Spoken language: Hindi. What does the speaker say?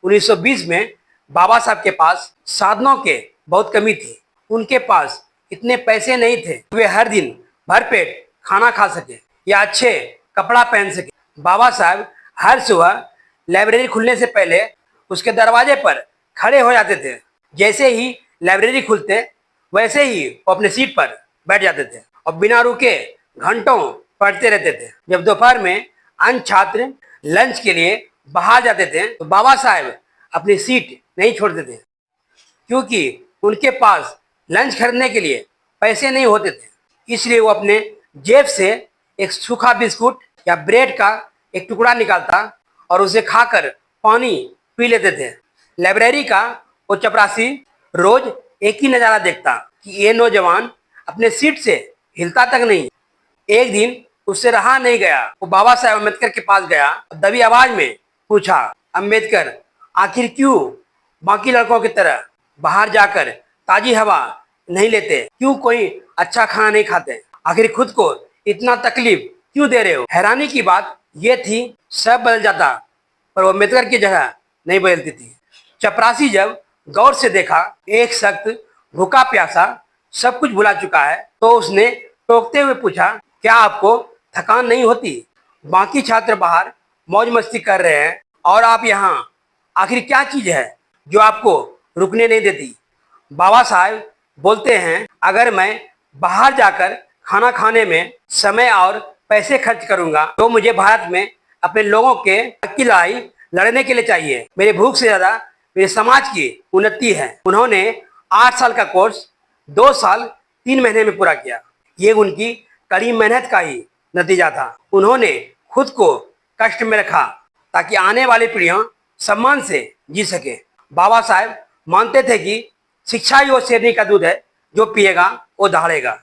1920 में बाबा साहब के पास साधनों के बहुत कमी थी। उनके पास इतने पैसे नहीं थे वे हर दिन भरपेट खाना खा सके या अच्छे कपड़ा पहन सके। बाबा साहब हर सुबह लाइब्रेरी खुलने से पहले उसके दरवाजे पर खड़े हो जाते थे। जैसे ही लाइब्रेरी खुलते वैसे ही वो अपने सीट पर बैठ जाते थे और बिना रुके घंटों पढ़ते रहते थे। जब दोपहर में अन्य छात्र लंच के लिए बाहर जाते थे तो बाबा साहब अपनी सीट नहीं छोड़ते थे, क्योंकि उनके पास लंच खरीदने के लिए पैसे नहीं होते थे। इसलिए वो अपने जेब से एक सूखा बिस्कुट या ब्रेड का एक टुकड़ा निकालता और उसे खाकर पानी पी लेते थे। लाइब्रेरी का वो चपरासी रोज एक ही नज़ारा देखता कि ये नौजवान अपने सीट से हिलता तक नहीं। एक दिन उससे रहा नहीं गया, वो बाबा साहब अम्बेडकर के पास गया, दबी आवाज में पूछा, अम्बेडकर आखिर क्यों बाकी लड़कों की तरह बाहर जाकर ताजी हवा नहीं लेते, क्यों कोई अच्छा खाना नहीं खाते, आखिर खुद को इतना तकलीफ क्यों दे रहे हो। हैरानी की बात यह थी सब बदल जाता पर वो अम्बेडकर की जगह नहीं बदलती थी। चपरासी जब गौर से देखा एक सख्त भूखा प्यासा सब कुछ भुला चुका है तो उसने टोकते हुए पूछा, क्या आपको थकान नहीं होती? बाकी छात्र बाहर मौज मस्ती कर रहे हैं और आप यहाँ, आखिर क्या चीज है जो आपको रुकने नहीं देती? बाबा साहब बोलते हैं, अगर मैं बाहर जाकर खाना खाने में समय और पैसे खर्च करूंगा तो मुझे भारत में अपने लोगों के हक की लड़ाई लड़ने के लिए चाहिए। मेरी भूख से ज्यादा मेरे समाज की उन्नति है। उन्होंने 8 साल का कोर्स 2 साल 3 महीने में पूरा किया। ये उनकी कड़ी मेहनत का ही नतीजा था। उन्होंने खुद को कष्ट में रखा ताकि आने वाली पीढ़ियां सम्मान से जी सके। बाबा साहब मानते थे कि शिक्षा ही वो शेरनी का दूध है, जो पिएगा वो दहाड़ेगा।